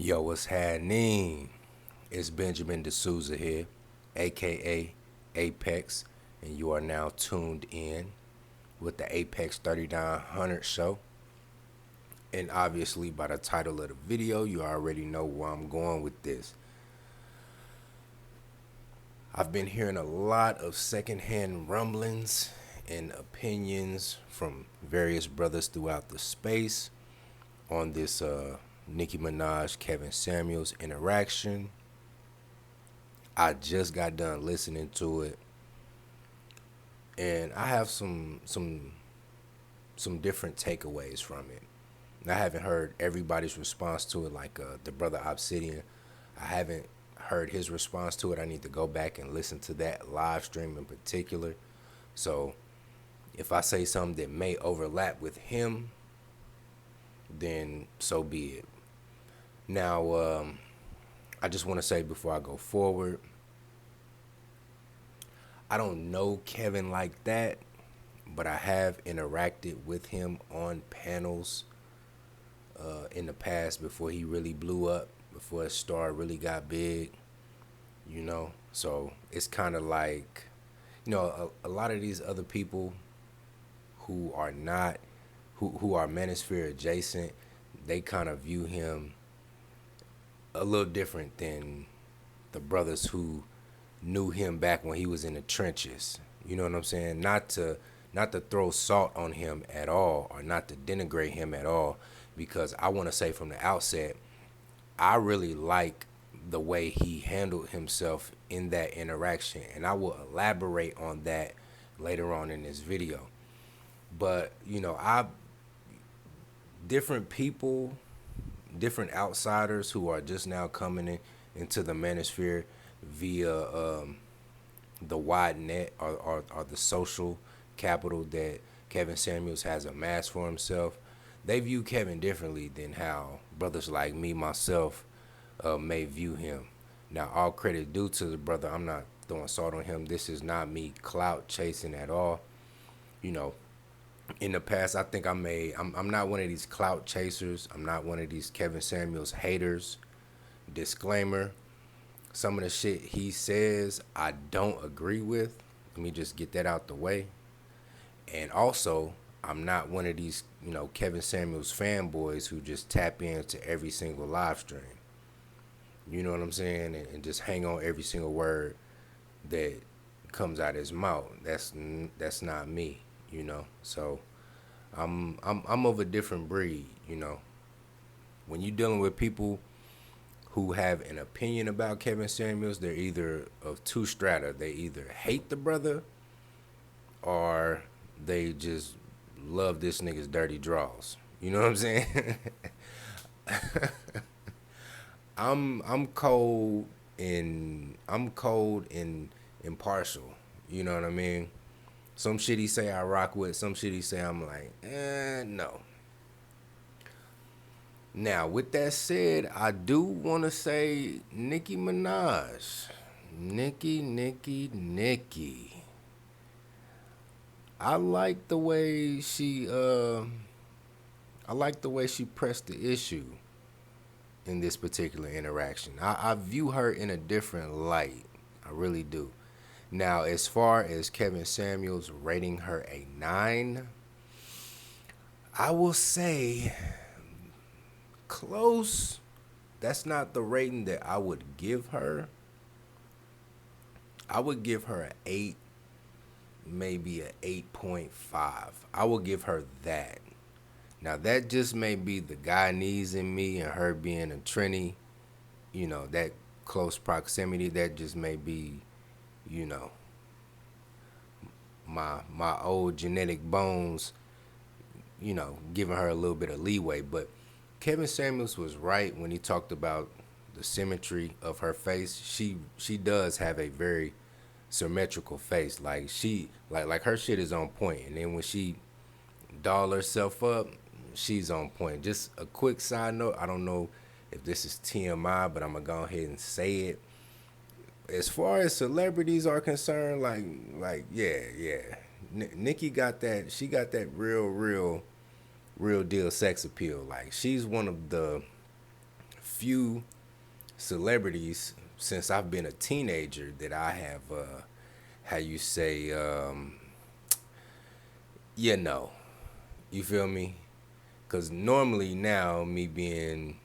Yo, what's happening? It's Benjamin D'Souza here, aka Apex, and you are now tuned in with the Apex 3900 show. And obviously, by the title of the video, you already know where I'm going with this. I've been hearing a lot of secondhand rumblings and opinions from various brothers throughout the space on this Nicki Minaj Kevin Samuels interaction. I just got done listening to it, and I have some different takeaways from it. I haven't heard everybody's response to it, like the brother Obsidian. I haven't heard his response to it. I need to go back and listen to that live stream in particular. So if I say something that may overlap with him, then so be it. Now, I just want to say before I go forward, I don't know Kevin like that, but I have interacted with him on panels in the past before he really blew up, before his star really got big. So it's kind of like, a lot of these other people who are not, who are Manosphere adjacent, they kind of view him a little different than the brothers who knew him back when he was in the trenches. You know what I'm saying? Not to throw salt on him at all, or not to denigrate him at all, because I want to say from the outset, I really like the way he handled himself in that interaction, and I will elaborate on that later on in this video. But I different people, different outsiders who are just now coming into the manosphere via the wide net, or the social capital that Kevin Samuels has amassed for himself. They view Kevin differently than how brothers like me, myself, may view him. Now, all credit due to the brother. I'm not throwing salt on him. This is not me clout chasing at all. You know, in the past, I think I'm not one of these clout chasers. I'm not one of these Kevin Samuels haters. Disclaimer: some of the shit he says, I don't agree with. Let me just get that out the way. And also, I'm not one of these, Kevin Samuels fanboys who just tap into every single live stream. You know what I'm saying? And just hang on every single word that comes out of his mouth. That's not me. So I'm of a different breed. When you're dealing with people who have an opinion about Kevin Samuels, they're either of two strata. They either hate the brother, or they just love this nigga's dirty draws. You know what I'm saying? I'm cold and impartial. You know what I mean? Some shit he say I rock with, some shit he say I'm like, no. Now, with that said, I do want to say Nicki Minaj. Nicki. I like the way she pressed the issue in this particular interaction. I view her in a different light. I really do. Now, as far as Kevin Samuels rating her a 9, I will say close. That's not the rating that I would give her. I would give her an 8, maybe an 8.5. I will give her that. Now, that just may be the Guyanese in me and her being a Trini, that close proximity. That just may be, you know, my old genetic bones, giving her a little bit of leeway. But Kevin Samuels was right when he talked about the symmetry of her face. She does have a very symmetrical face. Like her shit is on point. And then when she doll herself up, she's on point. Just a quick side note, I don't know if this is TMI, but I'm gonna go ahead and say it. As far as celebrities are concerned, yeah. Nicki got that. She got that real deal sex appeal. Like, she's one of the few celebrities since I've been a teenager that I have, how you say, you know, you feel me? Because normally now, me being,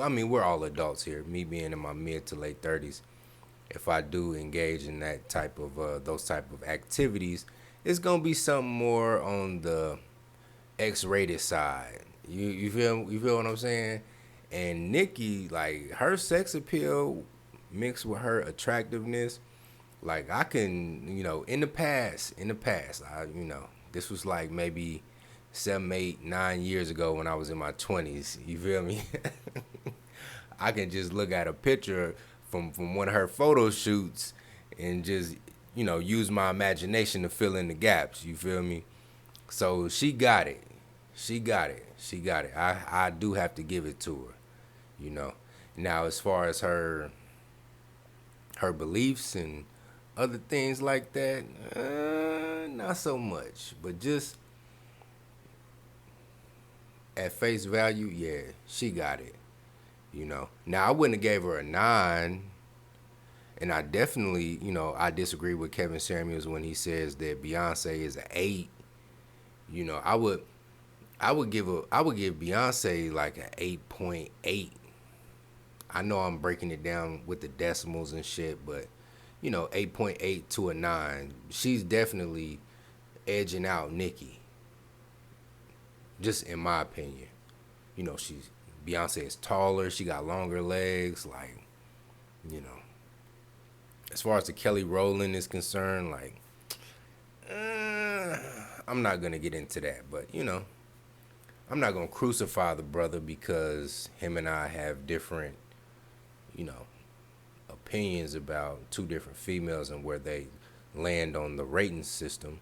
I mean, we're all adults here. Me being in my mid to late 30s, if I do engage in that type of those type of activities, it's gonna be something more on the X-rated side. You feel what I'm saying? And Nikki, like her sex appeal mixed with her attractiveness, like I can, in the past, this was like maybe 7, 8, 9 years ago when I was in my 20s. You feel me? I can just look at a picture from one of her photo shoots and just use my imagination to fill in the gaps. You feel me? So she got it. She got it. She got it. I do have to give it to her. You know. Now as far as her beliefs and other things like that, not so much. But just at face value, yeah, she got it. Now I wouldn't have gave her a 9, and I definitely, I disagree with Kevin Samuels when he says that Beyonce is an 8. I would give Beyonce like an 8.8. I know I'm breaking it down with the decimals and shit, but 8.8 to a 9. She's definitely edging out Nicki, just in my opinion. She's Beyonce is taller, she got longer legs, like, you know. As far as the Kelly Rowland is concerned, like, I'm not gonna get into that, but I'm not gonna crucify the brother because him and I have different, you know, opinions about two different females and where they land on the rating system,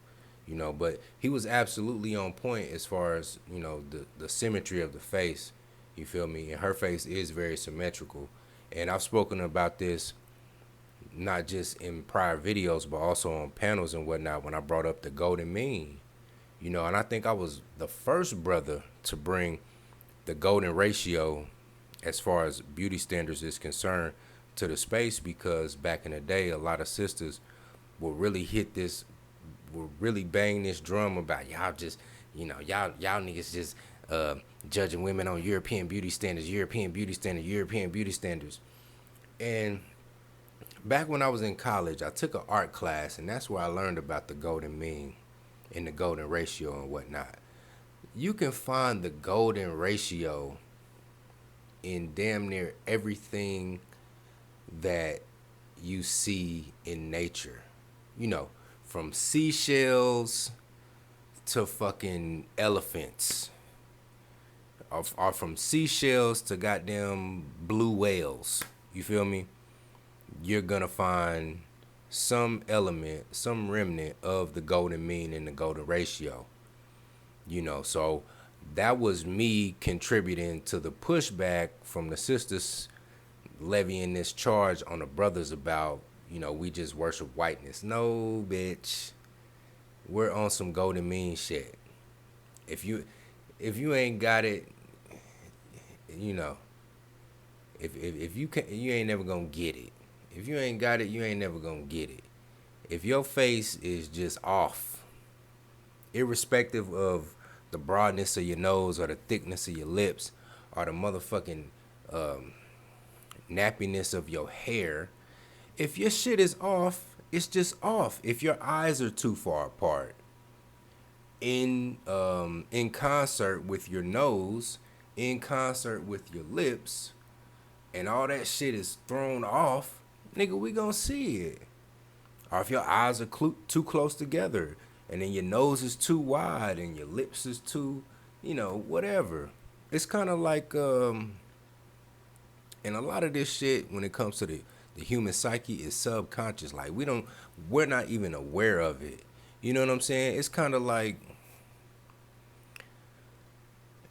but he was absolutely on point as far as, the symmetry of the face, you feel me? And her face is very symmetrical. And I've spoken about this not just in prior videos, but also on panels and whatnot when I brought up the golden mean, and I think I was the first brother to bring the golden ratio as far as beauty standards is concerned to the space, because back in the day, a lot of sisters will really will really bang this drum about y'all just, y'all niggas just judging women on European beauty standards, European beauty standards, European beauty standards. And back when I was in college, I took an art class, and that's where I learned about the golden mean and the golden ratio and whatnot. You can find the golden ratio in damn near everything that you see in nature. From seashells to fucking elephants. Or from seashells to goddamn blue whales. You feel me? You're gonna find some element, some remnant of the golden mean and the golden ratio. So that was me contributing to the pushback from the sisters levying this charge on the brothers about, we just worship whiteness. No, bitch. We're on some golden mean shit. If you ain't got it, if you can, you ain't never gonna get it. If you ain't got it, you ain't never gonna get it. If your face is just off, irrespective of the broadness of your nose or the thickness of your lips or the motherfucking nappiness of your hair, if your shit is off, it's just off. If your eyes are too far apart, in concert with your nose, in concert with your lips, and all that shit is thrown off, nigga, we gonna see it. Or if your eyes are too close together, and then your nose is too wide, and your lips is too, whatever. It's kind of like, and a lot of this shit, when it comes to the human psyche, is subconscious. Like, we're not even aware of it. You know what I'm saying? It's kind of like,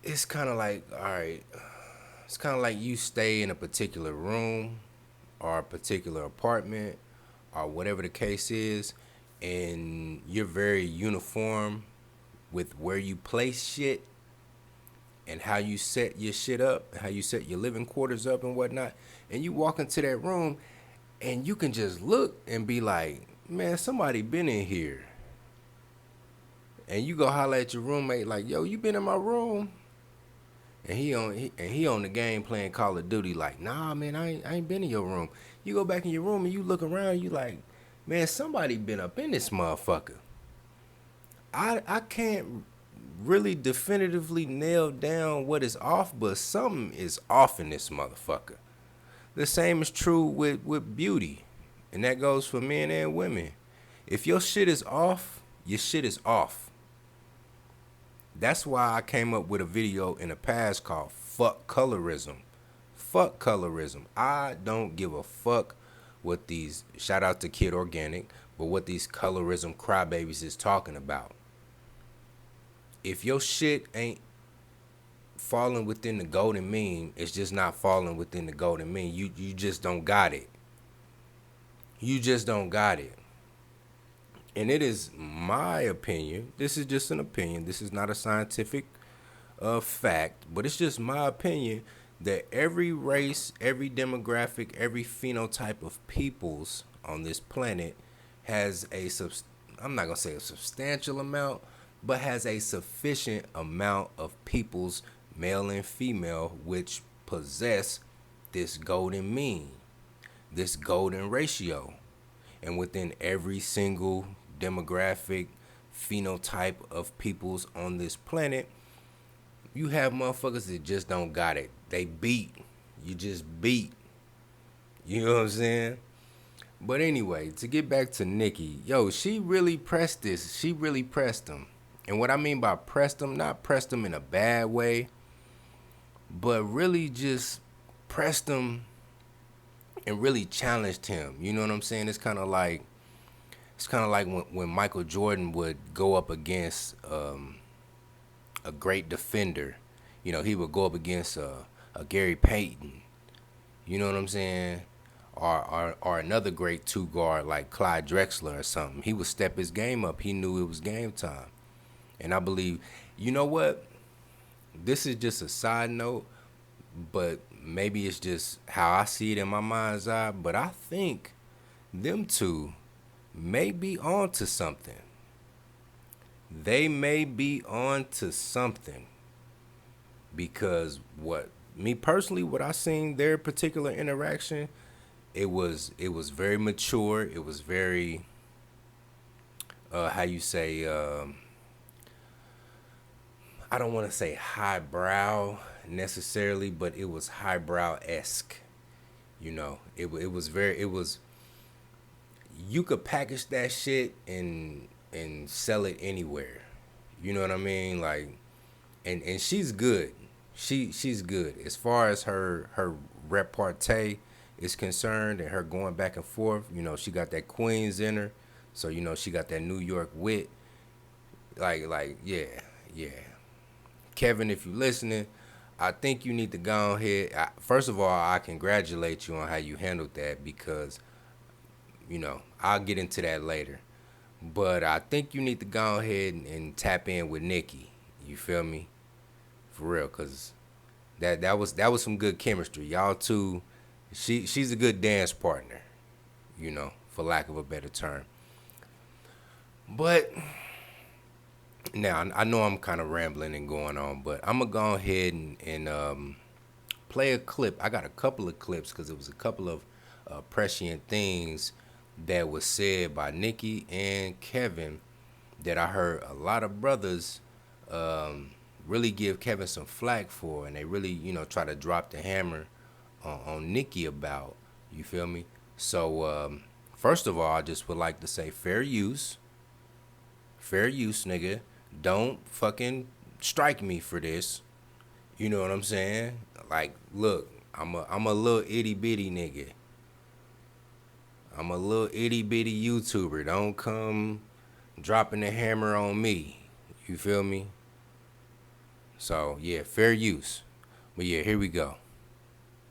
all right, it's kind of like you stay in a particular room or a particular apartment or whatever the case is, and you're very uniform with where you place shit, and how you set your shit up, how you set your living quarters up and whatnot, and you walk into that room and you can just look and be like, man, somebody been in here. And you go holler at your roommate like, yo, you been in my room? And he on the game playing Call of Duty like, nah, man, I ain't been in your room. You go back in your room and you look around, you like, man, somebody been up in this motherfucker. I can't really definitively nail down what is off, but something is off in this motherfucker. The same is true with beauty, and that goes for men and women. If your shit is off, your shit is off. That's why I came up with a video in the past called Fuck Colorism. Fuck colorism. I don't give a fuck what these, shout out to Kid Organic, but what these colorism crybabies is talking about. If your shit ain't falling within the golden mean, it's just not falling within the golden mean. You just don't got it. You just don't got it. And it is my opinion. This is just an opinion. This is not a scientific fact, but it's just my opinion that every race, every demographic, every phenotype of peoples on this planet has I'm not going to say a substantial amount, but has a sufficient amount of peoples, male and female, which possess this golden mean, this golden ratio. And within every single demographic, phenotype of peoples on this planet, you have motherfuckers that just don't got it. They beat. You just beat. You know what I'm saying? But anyway, to get back to Nicki, yo, she really pressed this. She really pressed him. And what I mean by pressed him, not pressed him in a bad way, but really just pressed him and really challenged him. You know what I'm saying? It's kind of like when Michael Jordan would go up against a great defender. You know, he would go up against a Gary Payton. You know what I'm saying? Or another great two guard like Clyde Drexler or something. He would step his game up. He knew it was game time. And I believe, you know what? This is just a side note, but maybe it's just how I see it in my mind's eye. But I think them two may be on to something. They may be on to something. Because what I seen their particular interaction, it was very mature. It was very how you say, I don't want to say highbrow necessarily, but it was highbrow-esque. You know, it was you could package that shit and sell it anywhere. You know what I mean? Like, and she's good. She's good as far as her repartee is concerned, and her going back and forth. You know, she got that Queens in her, so you know she got that New York wit. Like yeah. Kevin, if you're listening, I think you need to go ahead. First of all, I congratulate you on how you handled that, because, you know, I'll get into that later. But I think you need to go ahead and tap in with Nicki. You feel me? For real, because that was some good chemistry. Y'all two, she's a good dance partner, you know, for lack of a better term. But now, I know I'm kind of rambling and going on, but I'm going to go ahead and play a clip. I got a couple of clips because it was a couple of prescient things that was said by Nicki and Kevin that I heard a lot of brothers really give Kevin some flack for, and they really, you know, try to drop the hammer on Nicki about. You feel me? So, first of all, I just would like to say fair use. Fair use, nigga. Don't fucking strike me for this. You know what I'm saying? Like, look, I'm a little itty bitty nigga. I'm a little itty bitty YouTuber. Don't come dropping the hammer on me. You feel me? So yeah, fair use. But yeah, here we go.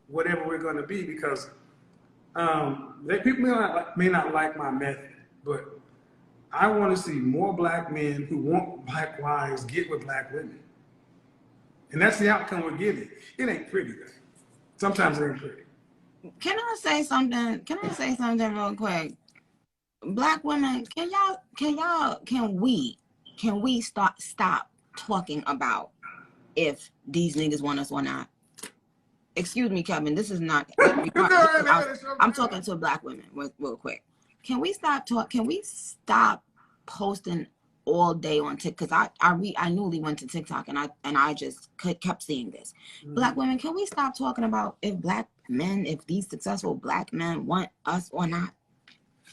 Whatever we're going to be, because people may not like my method, but I want to see more black men who want black wives get with black women. And that's the outcome we're getting. It ain't pretty, though. Sometimes it ain't pretty. Can I say something? Can I say something real quick? Black women, can we stop talking about if these niggas want us or not? Excuse me, Kevin. This is not. I'm talking to black women real quick. Can we stop talk? Can we stop posting all day on TikTok? Because I newly went to TikTok and I just kept seeing this. Mm-hmm. Black women, can we stop talking about if black men, if these successful black men want us or not?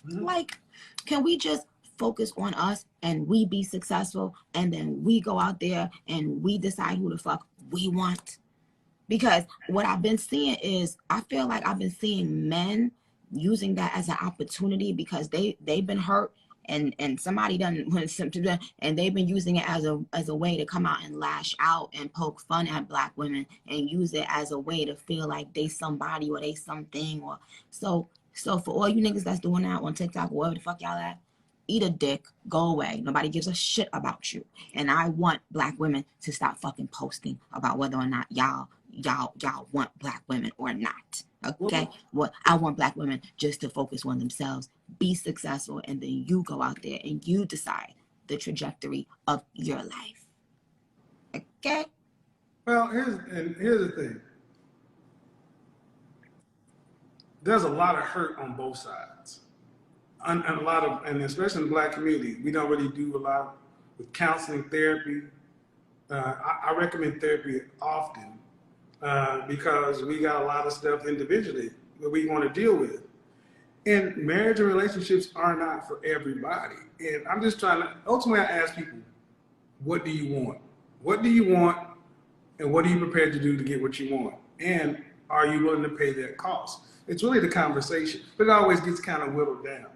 Mm-hmm. Like, can we just focus on us and we be successful and then we go out there and we decide who the fuck we want? Because what I've been seeing is, I feel like I've been seeing men using that as an opportunity because they've been hurt and somebody done and they've been using it as a way to come out and lash out and poke fun at black women and use it as a way to feel like they somebody or they something. Or so for all you niggas that's doing that on TikTok or wherever the fuck y'all at, eat a dick, go away. Nobody gives a shit about you. And I want black women to stop fucking posting about whether or not y'all want black women or not. Okay? Well, I want black women just to focus on themselves, be successful, and then you go out there and you decide the trajectory of your life. Okay? Well, here's the thing. There's a lot of hurt on both sides. And a lot of, and especially in the black community, we don't really do a lot with counseling, therapy. I recommend therapy often because we got a lot of stuff individually that we want to deal with. And marriage and relationships are not for everybody. And I'm just trying to, ultimately I ask people, what do you want? What do you want? And what are you prepared to do to get what you want? And are you willing to pay that cost? It's really the conversation, but it always gets kind of whittled down.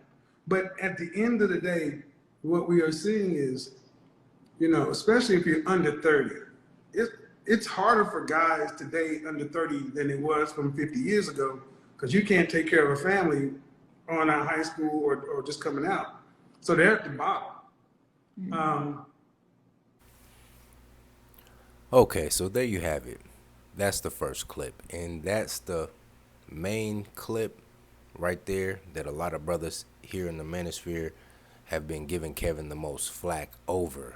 But at the end of the day, what we are seeing is, especially if you're under 30, it's harder for guys today under 30 than it was from 50 years ago because you can't take care of a family on out of high school or just coming out. So they're at the bottom. Mm-hmm. Okay, so there you have it. That's the first clip. And that's the main clip right there that a lot of brothers here in the manosphere have been giving Kevin the most flack over.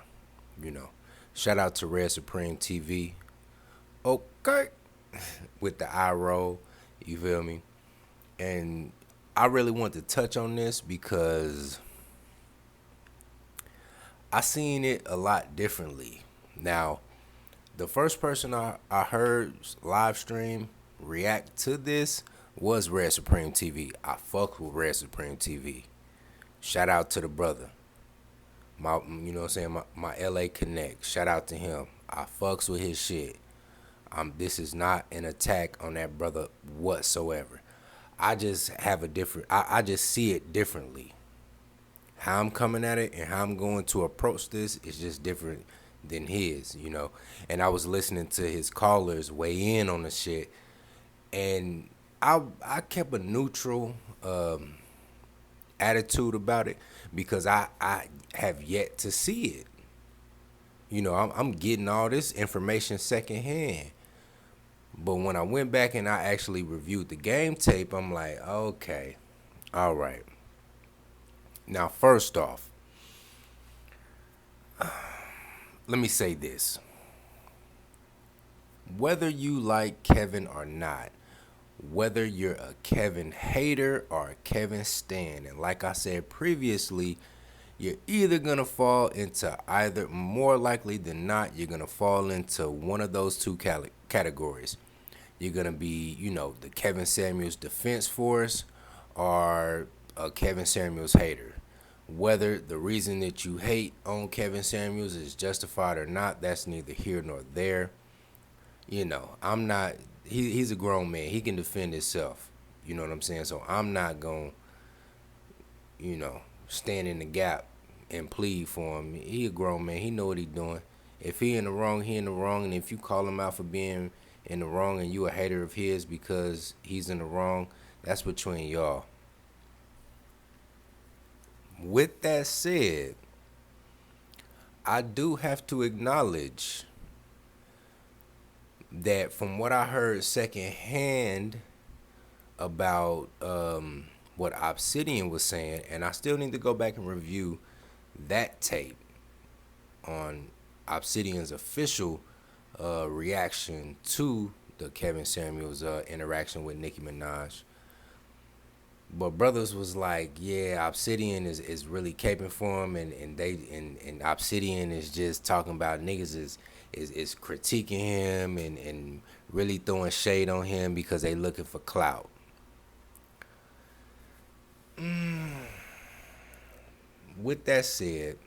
Shout out to Red Supreme TV. Okay. With the eye roll. You feel me? And I really want to touch on this because I seen it a lot differently. Now, the first person I heard live stream react to this was Red Supreme TV. I fuck with Red Supreme TV. Shout out to the brother. My LA Connect. Shout out to him. I fucks with his shit. This is not an attack on that brother whatsoever. I just have a different, I just see it differently. How I'm coming at it and how I'm going to approach this is just different than his, And I was listening to his callers weigh in on the shit, and I kept a neutral attitude about it because I have yet to see it. I'm getting all this information secondhand. But when I went back and I actually reviewed the game tape, I'm like, okay, all right. Now, first off, let me say this. Whether you like Kevin or not, whether you're a Kevin hater or a Kevin stan, and like I said previously, you're either going to fall into either, more likely than not, you're going to fall into one of those two categories. You're going to be, the Kevin Samuels defense force or a Kevin Samuels hater. Whether the reason that you hate on Kevin Samuels is justified or not, that's neither here nor there. I'm not, he's a grown man. He can defend himself. You know what I'm saying? So I'm not going to, stand in the gap and plead for him. He a grown man. He know what he doing. If he in the wrong, he in the wrong. And if you call him out for being in the wrong and you a hater of his because he's in the wrong, that's between y'all. With that said, I do have to acknowledge that from what I heard secondhand about what Obsidian was saying, and I still need to go back and review that tape on Obsidian's official reaction to the Kevin Samuels interaction with Nicki Minaj. But brothers was like, yeah, Obsidian is really caping for him, and Obsidian is just talking about niggas is critiquing him and really throwing shade on him because they looking for clout. With that said,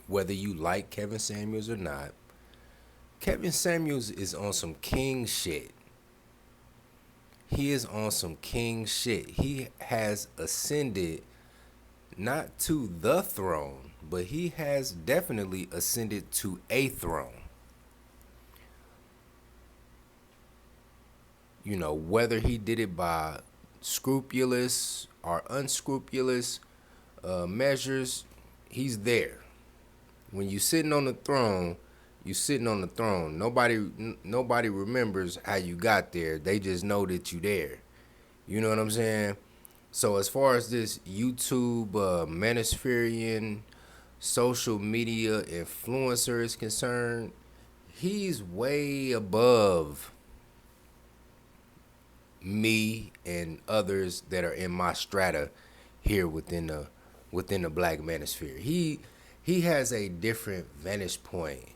whether you like Kevin Samuels or not, Kevin Samuels is on some king shit. He is on some king shit. He has ascended not to the throne, but he has definitely ascended to a throne. You know, whether he did it by scrupulous or unscrupulous measures, he's there. When you sitting on the throne, you sitting on the throne. Nobody remembers how you got there. They just know that you there. You know what I'm saying? So as far as this YouTube manospherean social media influencer is concerned, he's way above me and others that are in my strata here within the black manosphere. He has a different vantage point.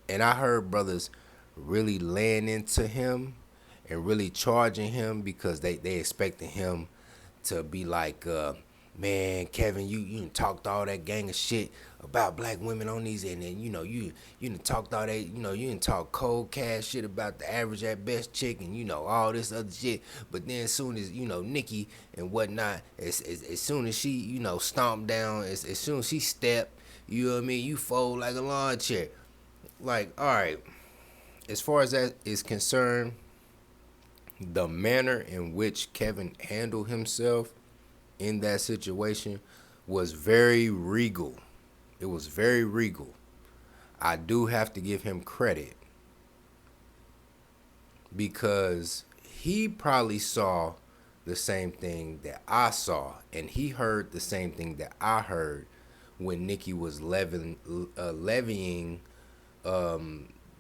And I heard brothers really laying into him and really charging him because they expecting him to be like, man, Kevin, you done talked all that gang of shit about black women on these, and then, you done talked all that, you done talk cold cash shit about the average at best chick and, all this other shit. But then as soon as, Nikki and whatnot, as soon as she, stomped down, as soon as she stepped, you know what I mean, you fold like a lawn chair. Like, all right, as far as that is concerned, the manner in which Kevin handled himself in that situation was very regal. It was very regal. I do have to give him credit because he probably saw the same thing that I saw, and he heard the same thing that I heard when Nikki was levying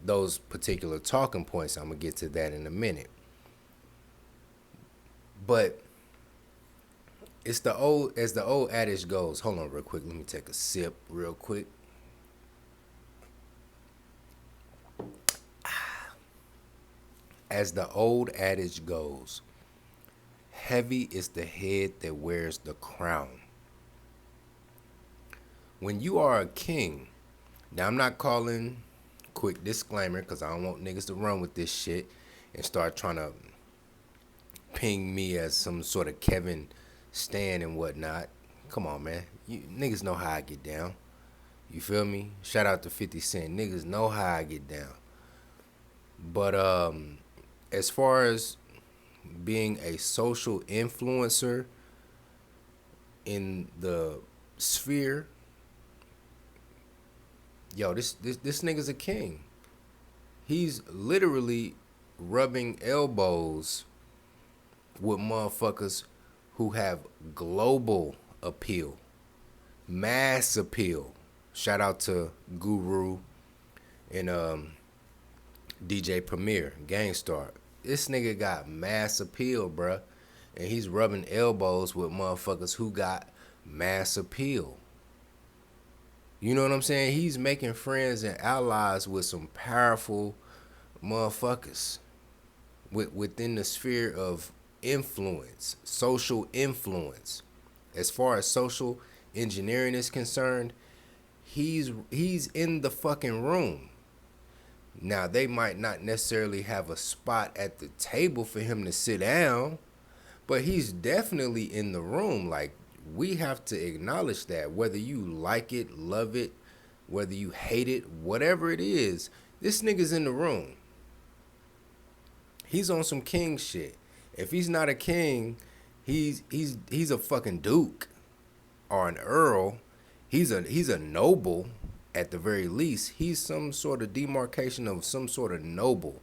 those particular talking points. I'm gonna get to that in a minute. But it's as the old adage goes. Hold on real quick. Let me take a sip real quick. As the old adage goes, heavy is the head that wears the crown. When you are a king, now I'm not calling, quick disclaimer, because I don't want niggas to run with this shit and start trying to ping me as some sort of Kevin Stan and whatnot. Come on, man. You niggas know how I get down. You feel me? Shout out to 50 Cent. Niggas know how I get down. But as far as being a social influencer in the sphere, yo, this nigga's a king. He's literally rubbing elbows with motherfuckers who have global appeal, mass appeal. Shout out to Guru and DJ Premier, Gangstar. This nigga got mass appeal, bruh. And he's rubbing elbows with motherfuckers who got mass appeal. You know what I'm saying? He's making friends and allies with some powerful motherfuckers within the sphere of influence, social influence. As far as social engineering is concerned, he's in the fucking room. Now, they might not necessarily have a spot at the table for him to sit down, but he's definitely in the room. Like, we have to acknowledge that, whether you like it, love it, whether you hate it, whatever it is, this nigga's in the room. He's on some king shit. If he's not a king, he's a fucking duke or an earl. He's a noble. at the very least, he's some sort of demarcation of some sort of noble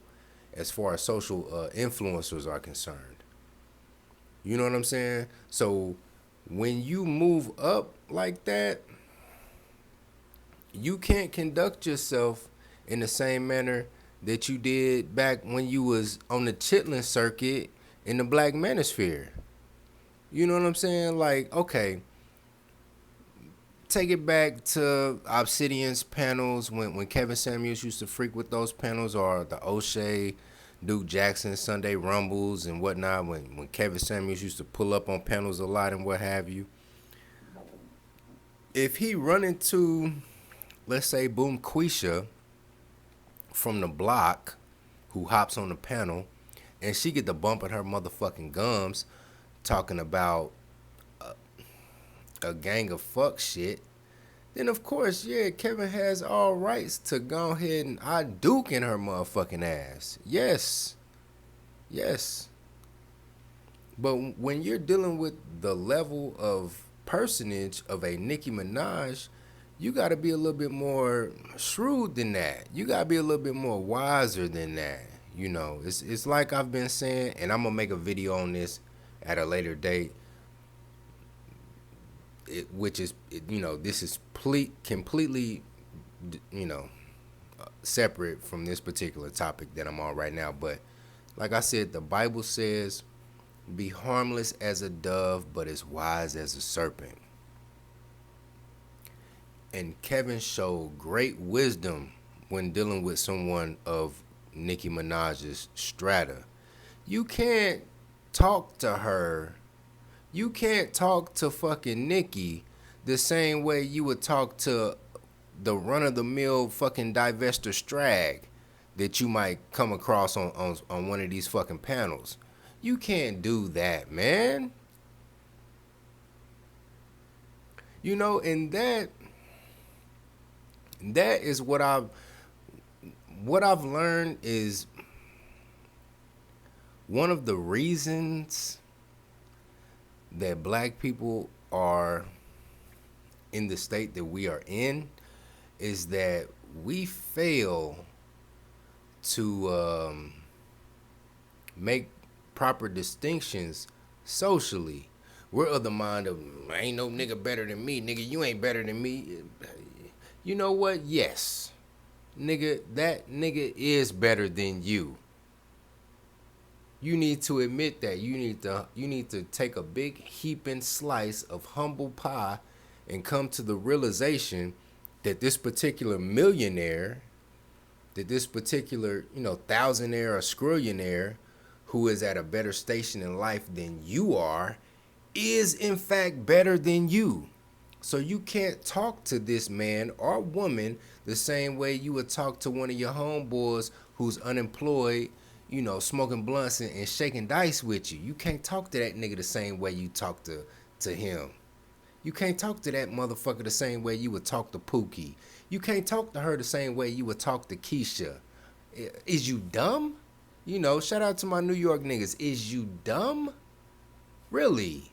as far as social influencers are concerned. You know what I'm saying? So when you move up like that, you can't conduct yourself in the same manner that you did back when you was on the chitlin circuit in the Black Manosphere. You know what I'm saying? Like, okay, take it back to Obsidian's panels when Kevin Samuels used to freak with those panels, or the O'Shea, Duke Jackson Sunday Rumbles and whatnot, when Kevin Samuels used to pull up on panels a lot and what have you. If he run into, let's say, Boom Quisha from the block, who hops on the panel, and she get the bump in her motherfucking gums talking about a gang of fuck shit, then of course, yeah, Kevin has all rights to go ahead and I Duke in her motherfucking ass. Yes. Yes. But when you're dealing with the level of personage of a Nicki Minaj, you got to be a little bit more shrewd than that. You got to be a little bit more wiser than that. You know, it's like I've been saying, and I'm going to make a video on this at a later date, which is, you know, this is completely, you know, separate from this particular topic that I'm on right now. But like I said, the Bible says, be harmless as a dove, but as wise as a serpent. And Kevin showed great wisdom when dealing with someone of Nicki Minaj's strata. You can't talk to her. You can't talk to fucking Nicki the same way you would talk to the run-of-the-mill fucking divester strag that you might come across on one of these fucking panels. You can't do that, man. You know, and that is what I've learned is one of the reasons that black people are in the state that we are in is that we fail to make proper distinctions socially. We're of the mind of, ain't no nigga better than me. Nigga, you ain't better than me. You know what? Yes. Nigga, that nigga is better than you. You need to admit that. You need to take a big heaping slice of humble pie and come to the realization that this particular millionaire, that this particular, you know, thousandaire or scrillionaire who is at a better station in life than you are, is in fact better than you. So you can't talk to this man or woman the same way you would talk to one of your homeboys who's unemployed, you know, smoking blunts and shaking dice with you. You can't talk to that nigga the same way you talk to him. You can't talk to that motherfucker the same way you would talk to Pookie. You can't talk to her the same way you would talk to Keisha. Is you dumb? You know, shout out to my New York niggas. Is you dumb? Really?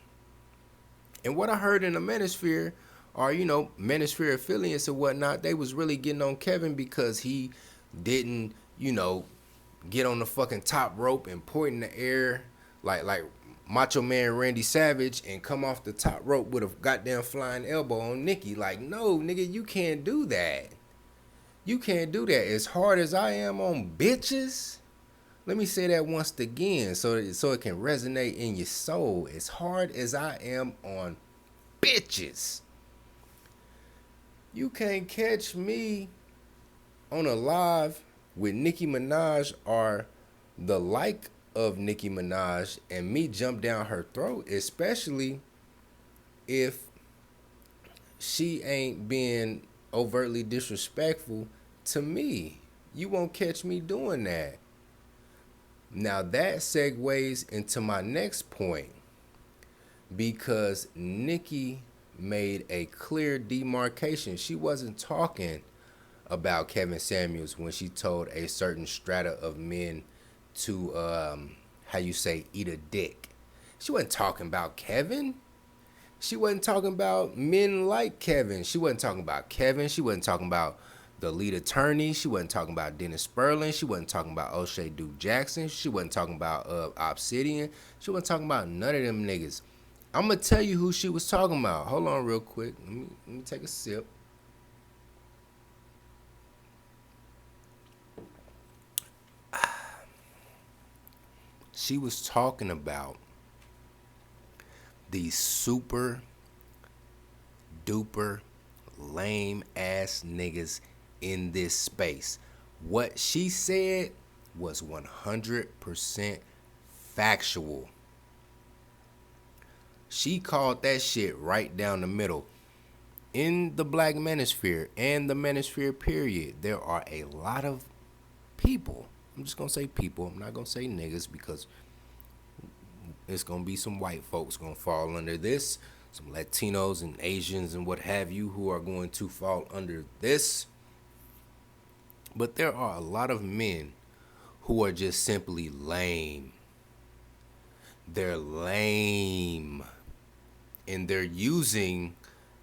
And what I heard in the Manosphere, or, you know, Manosphere affiliates and whatnot, they was really getting on Kevin because he didn't, you know, get on the fucking top rope and point in the air like Macho Man Randy Savage and come off the top rope with a goddamn flying elbow on Nicki. Like, no, nigga, you can't do that. You can't do that. As hard as I am on bitches, let me say that once again so it can resonate in your soul. As hard as I am on bitches, you can't catch me on a live with Nicki Minaj or the like of Nicki Minaj and me jump down her throat, especially if she ain't being overtly disrespectful to me. You won't catch me doing that. Now that segues into my next point, because Nicki made a clear demarcation. She wasn't talking about Kevin Samuels when she told a certain strata of men to eat a dick. She wasn't talking about Kevin. She wasn't talking about men like Kevin. She wasn't talking about Kevin. She wasn't talking about the lead attorney. She wasn't talking about Dennis Sperling. She wasn't talking about O'Shea Duke Jackson. She wasn't talking about Obsidian. She wasn't talking about none of them niggas. I'm going to tell you who she was talking about. Hold on real quick. Let me take a sip. She was talking about these super duper lame ass niggas in this space. What she said was 100% factual. She called that shit right down the middle. In the black manosphere and the manosphere period, there are a lot of people. I'm just going to say people. I'm not going to say niggas because it's going to be some white folks going to fall under this. Some Latinos and Asians and what have you who are going to fall under this. But there are a lot of men who are just simply lame. They're lame. And they're using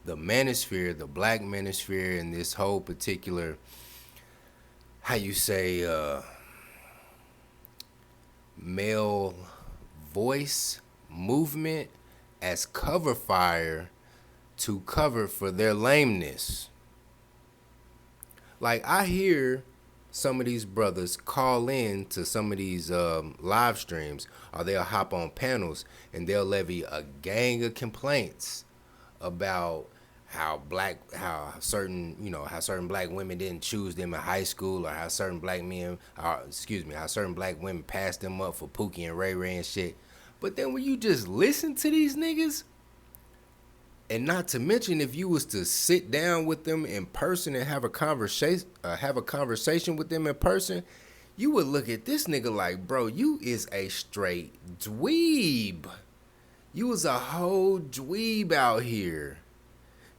the manosphere, the black manosphere, and this whole particular, how you say, male voice movement as cover fire to cover for their lameness. Like, I hear some of these brothers call in to some of these live streams, or they'll hop on panels and they'll levy a gang of complaints about how certain black women didn't choose them in high school, or how certain black women passed them up for Pookie and Ray Ray and shit. But then when you just listen to these niggas, and not to mention if you was to sit down with them in person and have a conversation with them in person, you would look at this nigga like, bro, you is a straight dweeb. You was a whole dweeb out here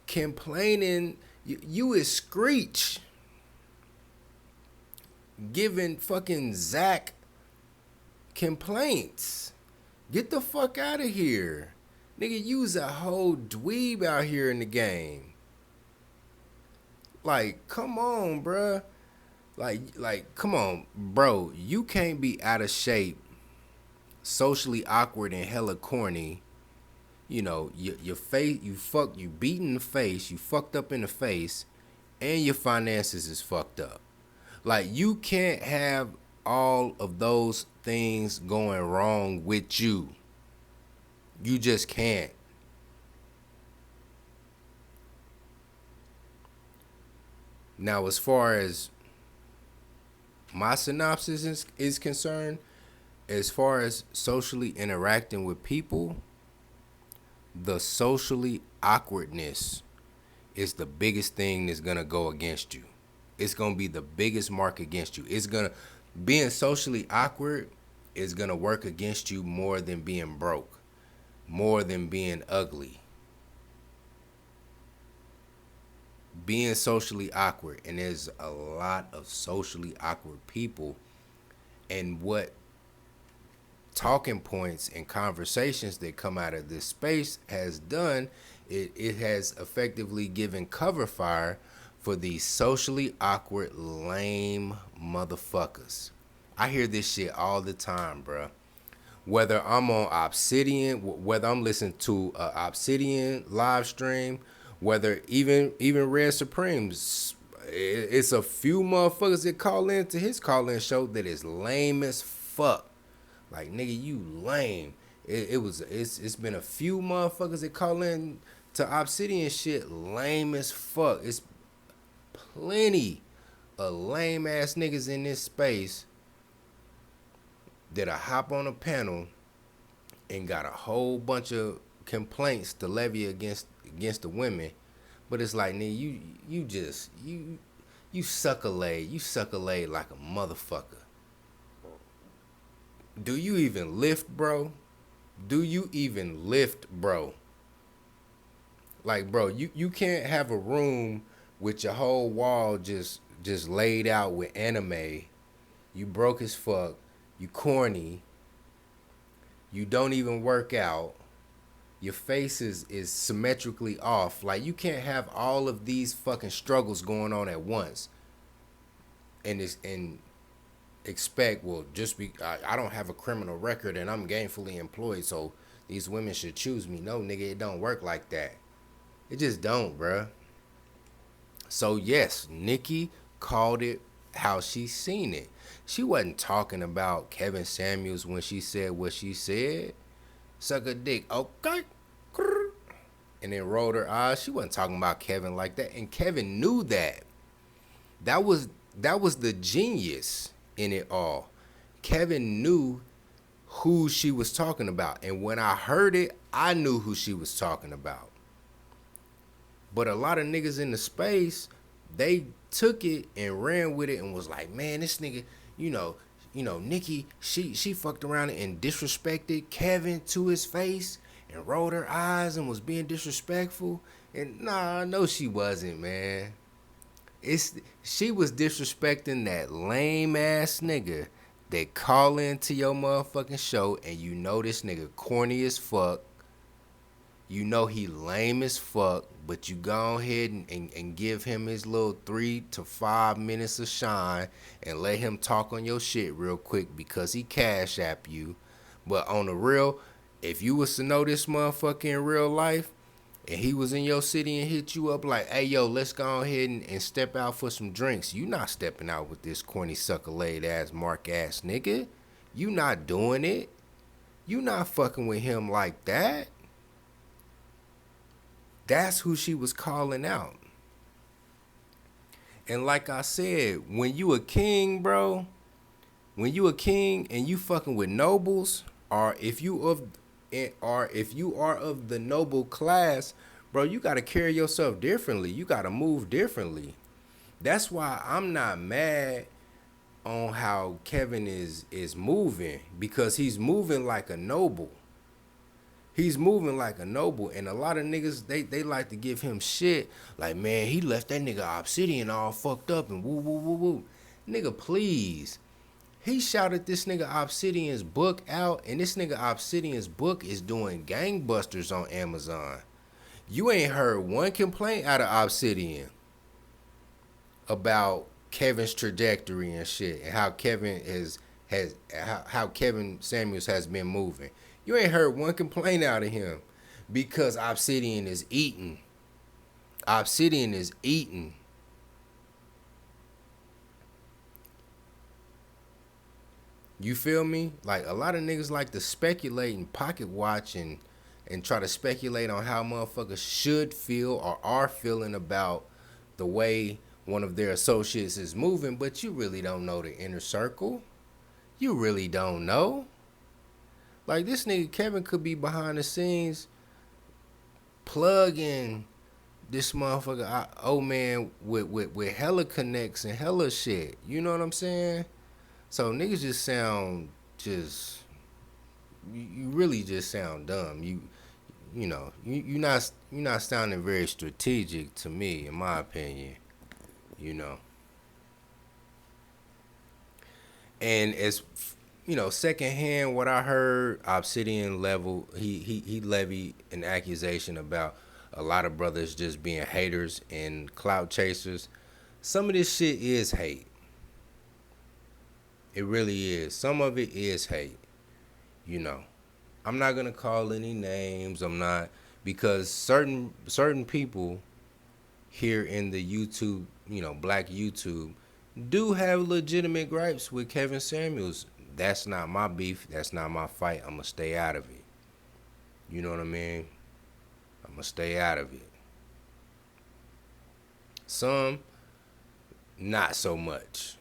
complaining. You is Screech giving fucking Zach complaints. Get the fuck out of here. Nigga, you was a whole dweeb out here in the game. Like, come on, bruh. Like, come on, bro. You can't be out of shape, socially awkward and hella corny. You know, your face, you beat in the face, you fucked up in the face, and your finances is fucked up. Like, you can't have all of those things going wrong with you. You just can't. Now, as far as my synopsis is concerned, as far as socially interacting with people, the socially awkwardness is the biggest thing that's going to go against you. It's going to be the biggest mark against you. Being socially awkward is going to work against you more than being broke, more than being ugly. Being socially awkward, and there's a lot of socially awkward people, and what talking points and conversations that come out of this space has done, it has effectively given cover fire for these socially awkward, lame motherfuckers. I hear this shit all the time, bruh. Whether I'm on Obsidian, whether I'm listening to Obsidian live stream, whether even Red Supremes, it's a few motherfuckers that call in to his call-in show that is lame as fuck. Like, nigga, you lame. It's been a few motherfuckers that call in to Obsidian shit lame as fuck. It's plenty of lame ass niggas in this space that'll hop on a panel and got a whole bunch of complaints to levy against the women. But it's like, nigga, you suck a lay like a motherfucker. Do you even lift, bro? Like, bro, you can't have a room with your whole wall just laid out with anime. You broke as fuck. You corny. You don't even work out. your face is symmetrically off. Like, you can't have all of these fucking struggles going on at once and expect, well, just be I don't have a criminal record and I'm gainfully employed, so these women should choose me. No, nigga, it don't work like that. It just don't, bruh. So yes, Nikki called it how she seen it. She wasn't talking about Kevin Samuels when she said what she said. Suck a dick, okay? And then rolled her eyes. She wasn't talking about Kevin like that. And Kevin knew that. That was the genius in it all. Kevin knew who she was talking about. And when I heard it, I knew who she was talking about. But a lot of niggas in the space, they took it and ran with it and was like, man, this nigga, you know, Nikki, she fucked around and disrespected Kevin to his face and rolled her eyes and was being disrespectful. And nah, no, she wasn't, man. She was disrespecting that lame ass nigga that call into your motherfucking show and you know this nigga corny as fuck. You know he lame as fuck, but you go ahead and give him his little 3 to 5 minutes of shine and let him talk on your shit real quick because he cash app you. But on the real, if you was to know this motherfucker in real life and he was in your city and hit you up like, hey, yo, let's go ahead and step out for some drinks. You not stepping out with this corny sucker laid ass mark ass nigga. You not doing it. You not fucking with him like that. That's who she was calling out. And like I said, when you a king, bro, when you a king and you fucking with nobles, or if you are of the noble class, bro, you gotta carry yourself differently. You gotta move differently. That's why I'm not mad on how Kevin is moving, because he's moving like a noble. He's moving like a noble, and a lot of niggas, they like to give him shit. Like, man, he left that nigga Obsidian all fucked up and woo, woo, woo, woo. Nigga, please. He shouted this nigga Obsidian's book out, and this nigga Obsidian's book is doing gangbusters on Amazon. You ain't heard one complaint out of Obsidian about Kevin's trajectory and shit, and how Kevin how Kevin Samuels has been moving. You ain't heard one complaint out of him because Obsidian is eating. Obsidian is eating. You feel me? Like, a lot of niggas like to speculate and pocket watch and try to speculate on how motherfuckers should feel or are feeling about the way one of their associates is moving, but you really don't know the inner circle. You really don't know. Like, this nigga Kevin could be behind the scenes plugging this motherfucker old man with hella connects and hella shit. You know what I'm saying? So niggas just sound you really just sound dumb. You're not sounding very strategic to me, in my opinion. You know. And as secondhand, what I heard, Obsidian he levied an accusation about a lot of brothers just being haters and clout chasers. Some of this shit is hate. It really is. Some of it is hate. You know. I'm not gonna call any names. I'm not, because certain people here in the YouTube, black YouTube, do have legitimate gripes with Kevin Samuels. That's not my beef. That's not my fight. I'm going to stay out of it. You know what I mean? I'm going to stay out of it. Some, not so much.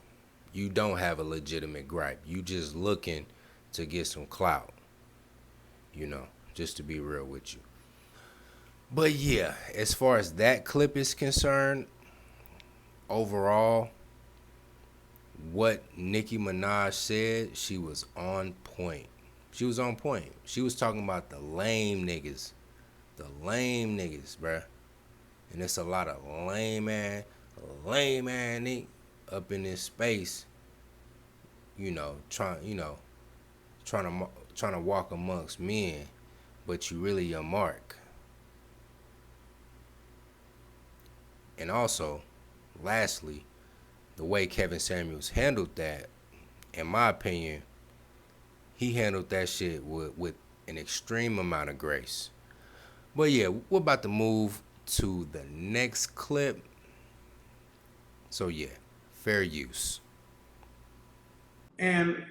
You don't have a legitimate gripe. You just looking to get some clout. Just to be real with you. But yeah, as far as that clip is concerned, overall, what Nicki Minaj said, she was on point. She was on point. She was talking about the lame niggas. The lame niggas, bruh. And it's a lot of lame ass niggas up in this space, trying to walk amongst men, but you really your mark. And also, lastly, the way Kevin Samuels handled that, in my opinion, he handled that shit with an extreme amount of grace. But yeah, we're about to move to the next clip. So yeah, fair use. And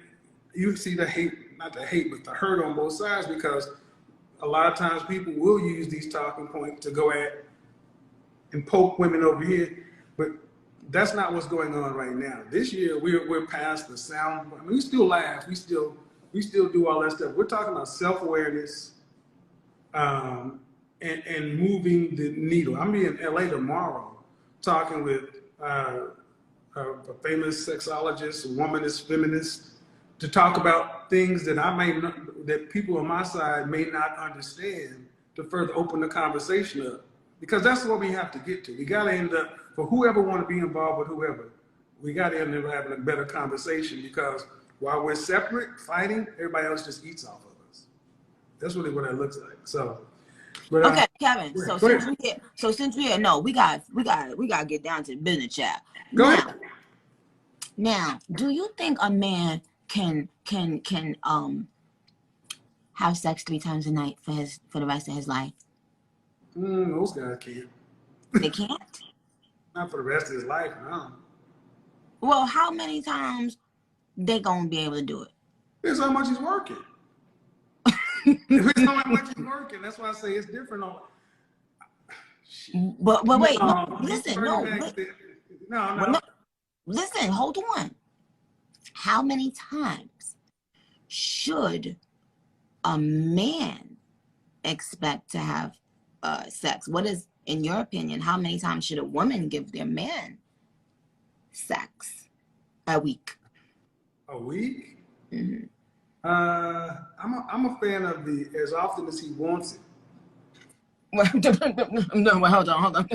you see the hate, not the hate, but the hurt on both sides, because a lot of times people will use these talking points to go at and poke women over here, but that's not what's going on right now. This year we're past the sound. I mean, we still laugh, we still do all that stuff. We're talking about self-awareness, and moving the needle. I'm in LA tomorrow talking with a famous sexologist, a womanist, feminist, to talk about things that I may not, that people on my side may not understand, to further open the conversation up. Because that's what we have to get to. We got to end up, for whoever want to be involved with whoever, we got to end up having a better conversation, because while we're separate, fighting, everybody else just eats off of us. That's really what it looks like. So, but Okay, Kevin. So go since ahead. we here, no, we got to get down to the business, chat. Go ahead. Now, do you think a man can have sex 3 times a night for the rest of his life? Those guys can't. They can't. Not for the rest of his life, no. Well, how many times they gonna be able to do it? It's how much he's working. It's how much he's working. That's why I say it's different on. But wait, no, listen, no. Listen, hold on. How many times should a man expect to have sex? What is, in your opinion, how many times should a woman give their man sex a week? A week? Mm-hmm. I'm a fan of the as often as he wants it. No, hold on.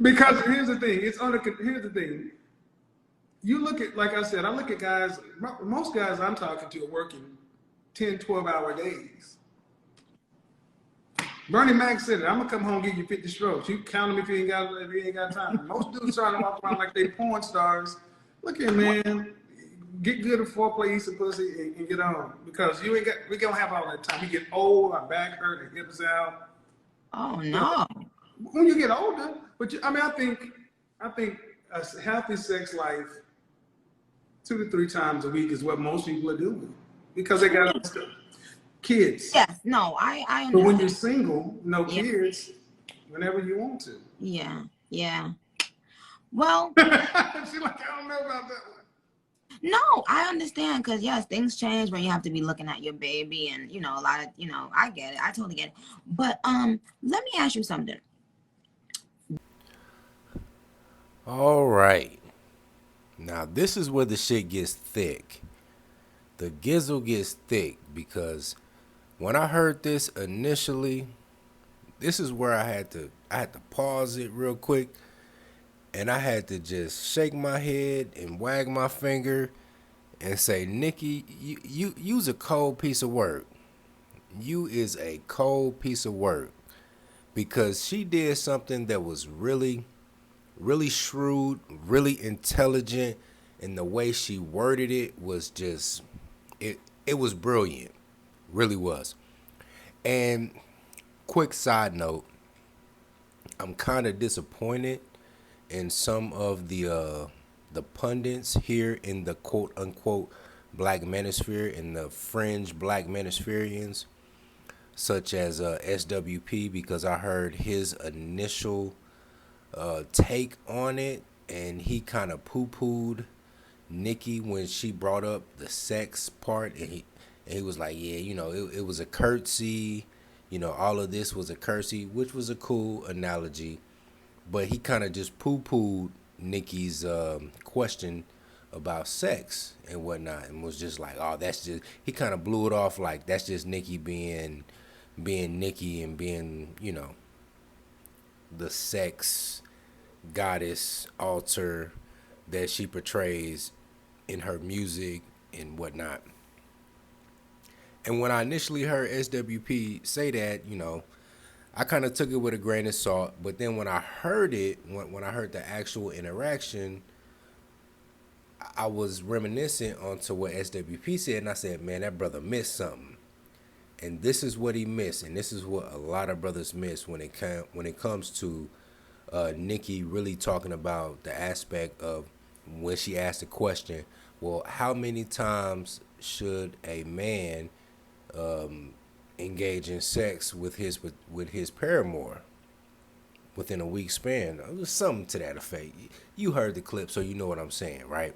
Because here's the thing. Here's the thing. You look at, like I said, I look at guys, most guys I'm talking to are working 10, 12-hour days. Bernie Mac said it, I'm going to come home and give you 50 strokes. You count them if you ain't got time. Most dudes trying to walk around like they porn stars. Look here, man. Get good at foreplay, eat some pussy, and get on. Because we don't have all that time. We get old, our back hurt, our hips out. Oh, no. When you get older, but I think a healthy sex life 2 to 3 times a week is what most people are doing, because they got kids. Yes, no, I understand. But when you're single, no kids, whenever you want to. Yeah. Well, she's like, I don't know about that one. No, I understand, because yes, things change when you have to be looking at your baby, and a lot of, I get it. I totally get it. But let me ask you something. All right. Now this is where the shit gets thick. The gizzle gets thick, because when I heard this initially, this is where I had to pause it real quick, and I had to just shake my head and wag my finger and say, Nikki, you's a cold piece of work. You is a cold piece of work, because she did something that was really, really shrewd, really intelligent, and the way she worded it was just, it was brilliant, really was. And quick side note, I'm kind of disappointed in some of the pundits here in the quote unquote black manosphere, in the fringe black manospherians, such as SWP, because I heard his initial take on it, and he kind of poo-pooed Nikki when she brought up the sex part, and he was like, yeah, it was a curtsy, all of this was a curtsy, which was a cool analogy, but he kind of just poo-pooed Nikki's question about sex and whatnot, and was just like, oh, that's just, he kind of blew it off like that's just Nikki being Nikki, and being, the sex goddess altar that she portrays in her music and whatnot. And when I initially heard SWP say that, I kind of took it with a grain of salt. But then when I heard it, when I heard the actual interaction, I was reminiscent onto what SWP said, and I said, man, that brother missed something. And this is what he missed, and this is what a lot of brothers miss when it comes to Nikki really talking about the aspect of when she asked the question, well, how many times should a man engage in sex with his paramour within a week span? It was something to that effect. You heard the clip, so you know what I'm saying, right?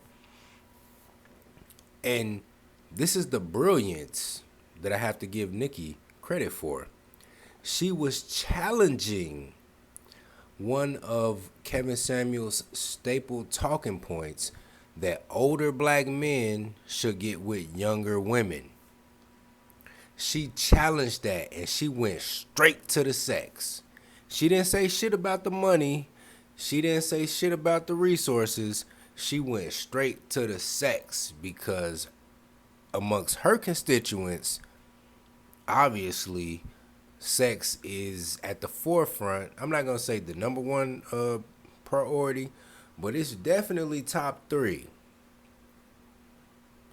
And this is the brilliance that I have to give Nikki credit for. She was challenging one of Kevin Samuels' staple talking points that older black men should get with younger women. She challenged that, and she went straight to the sex. She didn't say shit about the money. She didn't say shit about the resources. She went straight to the sex because amongst her constituents, obviously, sex is at the forefront. I'm not going to say the number one priority, but it's definitely top 3.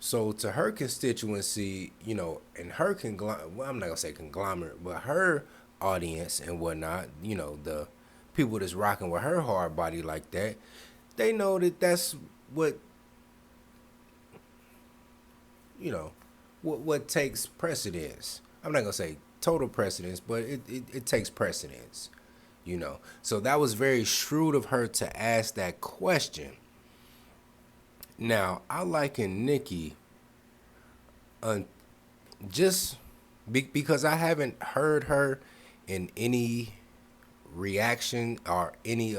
So to her constituency, and her I'm not going to say conglomerate, but her audience and whatnot, the people that's rocking with her hard body like that, they know that that's what, what takes precedence. I'm not going to say total precedence, but it takes precedence, So that was very shrewd of her to ask that question. Now, I liken Nikki just because I haven't heard her in any reaction or any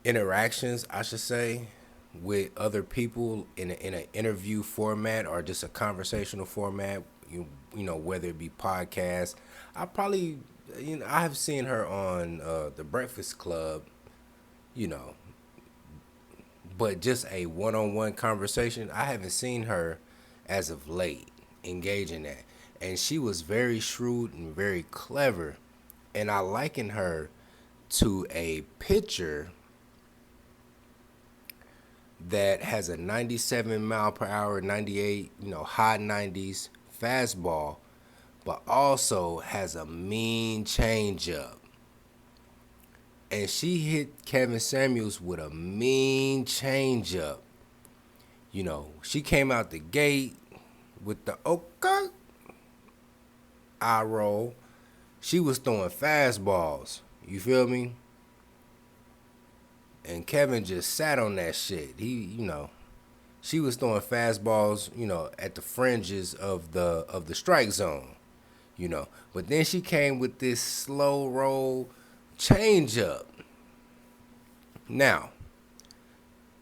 interactions, I should say, with other people in an interview format or just a conversational format, whether it be podcast. I have seen her on The Breakfast Club, but just a one-on-one conversation, I haven't seen her as of late engage in that. And she was very shrewd and very clever, and I liken her to a pitcher that has a 97 mile per hour, 98, high 90s fastball, but also has a mean changeup. And she hit Kevin Samuels with a mean changeup. She came out the gate with the okay eye roll. She was throwing fastballs. You feel me? And Kevin just sat on that shit. She was throwing fastballs, at the fringes of the strike zone, But then she came with this slow roll changeup. Now,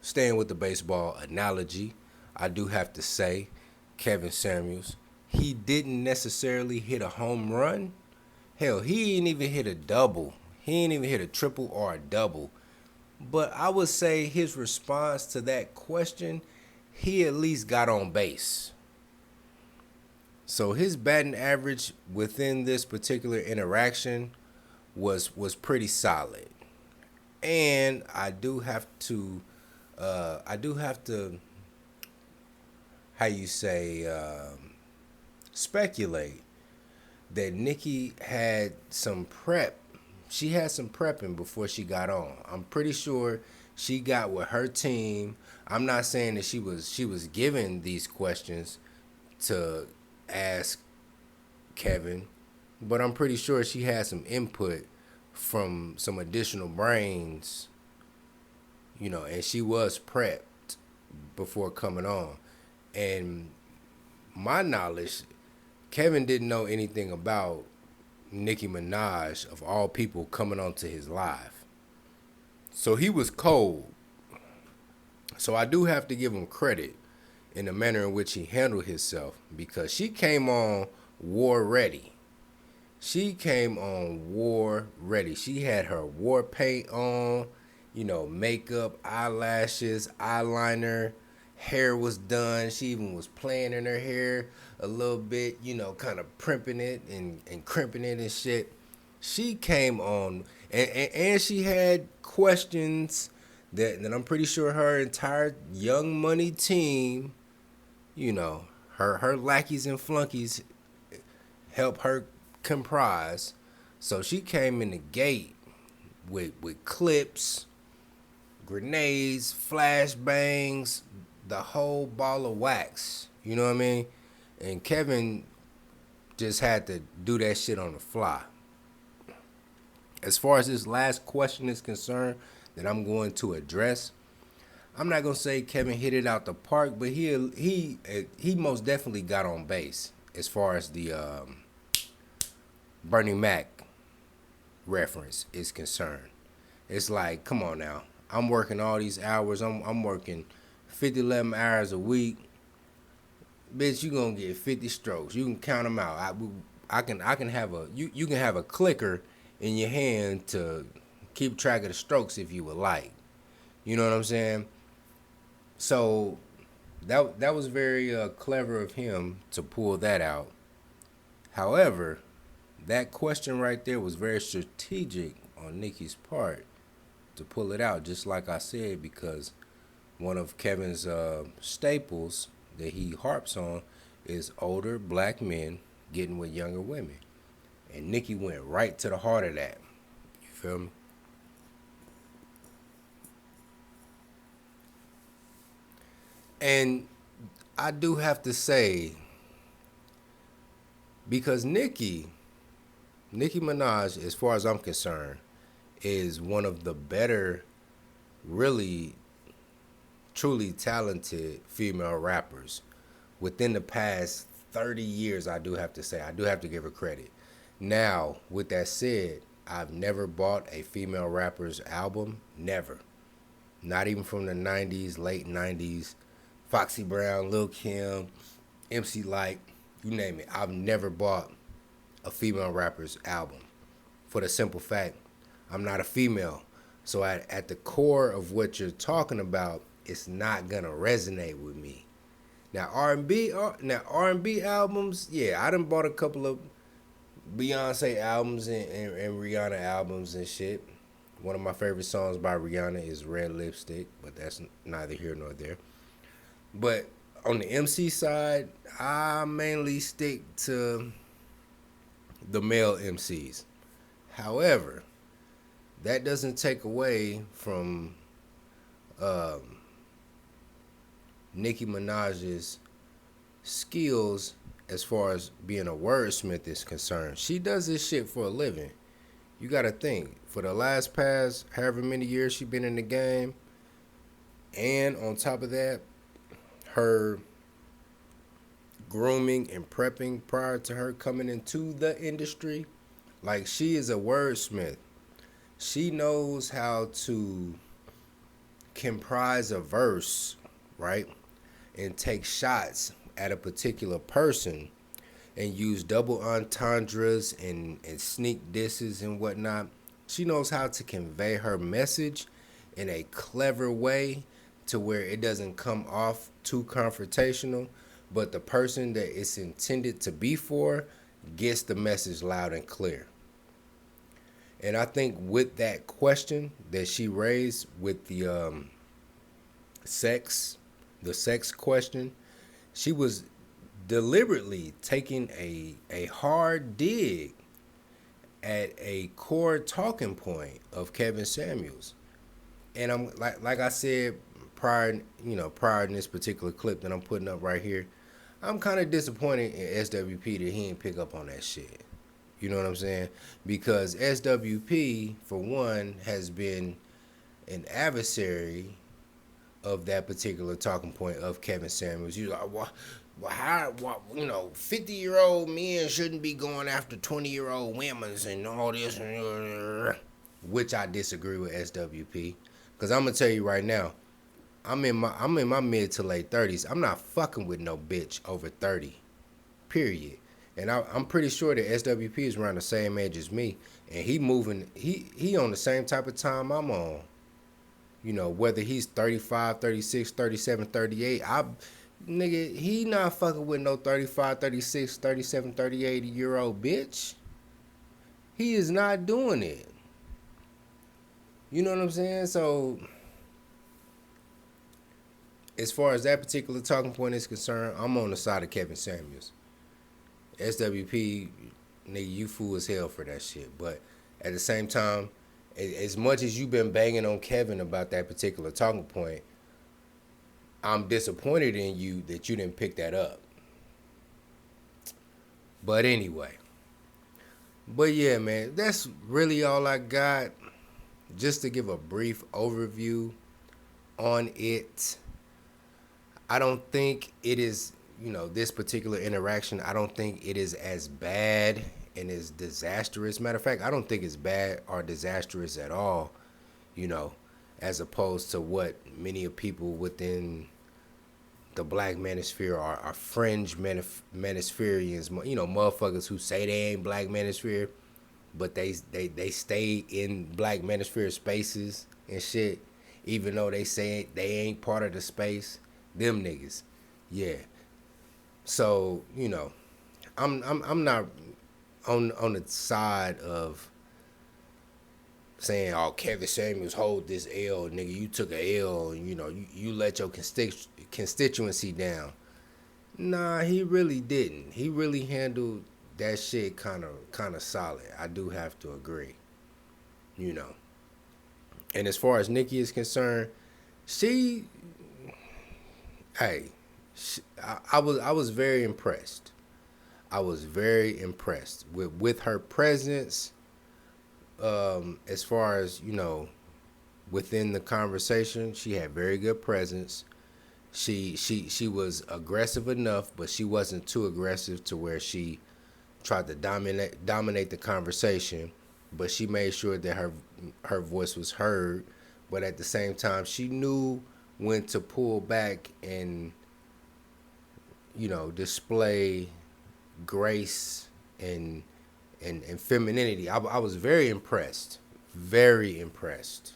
staying with the baseball analogy, I do have to say, Kevin Samuels, he didn't necessarily hit a home run. Hell, he ain't even hit a double. He ain't even hit a triple or a double. But I would say his response to that question, he at least got on base. So his batting average within this particular interaction was pretty solid. And I do have to, speculate that Nikki had some prep. She had some prepping before she got on. I'm pretty sure she got with her team. I'm not saying that she was given these questions to ask Kevin, but I'm pretty sure she had some input from some additional brains, and she was prepped before coming on. And my knowledge, Kevin didn't know anything about Nicki Minaj, of all people, coming onto his live. So he was cold. So I do have to give him credit in the manner in which he handled himself, because she came on war ready. She came on war ready. She had her war paint on, makeup, eyelashes, eyeliner, hair was done. She even was playing in her hair, a little bit, you know, kind of primping it and crimping it and shit. She came on and she had questions that I'm pretty sure her entire Young Money team, you know, her lackeys and flunkies help her comprise. So she came in the gate with clips, grenades, flashbangs, the whole ball of wax. You know what I mean? And Kevin just had to do that shit on the fly. As far as this last question is concerned that I'm going to address, I'm not gonna say Kevin hit it out the park, but he most definitely got on base as far as the Bernie Mac reference is concerned. It's like, come on now, I'm working all these hours. I'm working 50, 11 hours a week. Bitch, you gonna get 50 strokes. You can count them out. I can have you can have a clicker in your hand to keep track of the strokes if you would like. You know what I'm saying? So that was very clever of him to pull that out. However, that question right there was very strategic on Nicki's part to pull it out, just like I said, because one of Kevin's staples that he harps on is older black men getting with younger women. And Nicki went right to the heart of that. You feel me? And I do have to say, because Nicki Minaj, as far as I'm concerned, is one of the better, really, truly talented female rappers within the past 30 years. I do have to say, I do have to give her credit. Now, with that said, I've never bought a female rapper's album. Never. Not even from the 90s, late 90s. Foxy Brown, Lil Kim, MC Lyte, you name it. I've never bought a female rapper's album. For the simple fact, I'm not a female. So at the core of what you're talking about, it's not gonna resonate with me. Now R&B albums, yeah, I done bought a couple of Beyonce albums and Rihanna albums and shit. One of my favorite songs by Rihanna is Red Lipstick, but that's neither here nor there. But on the MC side, I mainly stick to the male MCs. However, that doesn't take away from Nicki Minaj's skills as far as being a wordsmith is concerned. She does this shit for a living. You gotta think, for the last past however many years she been in the game, and on top of that, her grooming and prepping prior to her coming into the industry, like, she is a wordsmith. She knows how to comprise a verse, right, and take shots at a particular person and use double entendres and sneak disses and whatnot. She knows how to convey her message in a clever way to where it doesn't come off too confrontational, but the person that it's intended to be for gets the message loud and clear. And I think with that question that she raised with the sex question, she was deliberately taking a hard dig at a core talking point of Kevin Samuels. And I'm like I said prior in this particular clip that I'm putting up right here, I'm kind of disappointed in SWP that he didn't pick up on that shit. You know what I'm saying? Because SWP, for one, has been an adversary of that particular talking point of Kevin Samuels. You're like, well, how, 50-year-old men shouldn't be going after 20-year-old women and all this, which I disagree with SWP. Because I'm gonna tell you right now, I'm in my mid to late 30s. I'm not fucking with no bitch over 30. Period. And I'm pretty sure that SWP is around the same age as me, and he on the same type of time I'm on. You know, whether he's 35, 36, 37, 38, Nigga, he not fucking with no 35, 36, 37, 38 year old bitch. He is not doing it. You know what I'm saying? So, as far as that particular talking point is concerned, I'm on the side of Kevin Samuels. SWP, nigga, you fool as hell for that shit. But at the same time, as much as you've been banging on Kevin about that particular talking point, I'm disappointed in you that you didn't pick that up. But anyway. But yeah, man, that's really all I got. Just to give a brief overview on it. I don't think it is, this particular interaction, I don't think it is as bad and as disastrous. Matter of fact, I don't think it's bad or disastrous at all, as opposed to what many of people within the black manosphere are fringe manospherians, motherfuckers who say they ain't black manosphere, but they stay in black manosphere spaces and shit, even though they say they ain't part of the space. Them niggas, yeah. So I'm not on the side of saying, "Oh, Kevin Samuels hold this L, nigga. You took a L, and you let your constituency down." Nah, he really didn't. He really handled that shit kind of solid. I do have to agree. And as far as Nikki is concerned, she, hey, I was very impressed. I was very impressed with her presence. As far as within the conversation, she had very good presence. She was aggressive enough, but she wasn't too aggressive to where she tried to dominate the conversation. But she made sure that her voice was heard. But at the same time, she knew when to pull back and display grace and femininity. I was very impressed. Very impressed.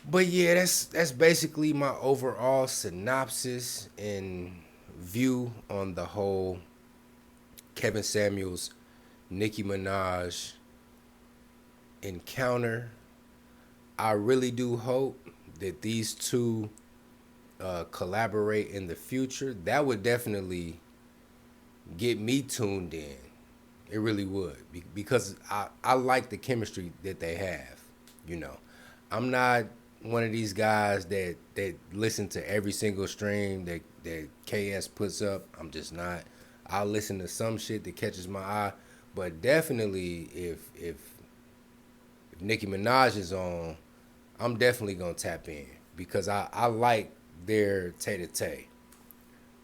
But yeah, that's basically my overall synopsis and view on the whole Kevin Samuels, Nicki Minaj encounter. I really do hope that these two collaborate in the future. That would definitely get me tuned in. It really would, because I like the chemistry that they have. I'm not one of these guys that listen to every single stream that KS puts up. I'm just not. I'll listen to some shit that catches my eye, but definitely if Nicki Minaj is on, I'm definitely gonna tap in because I like their tay-to-tay.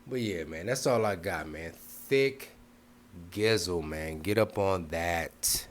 But yeah, man, that's all I got, man. Thick Gizzle, man. Get up on that.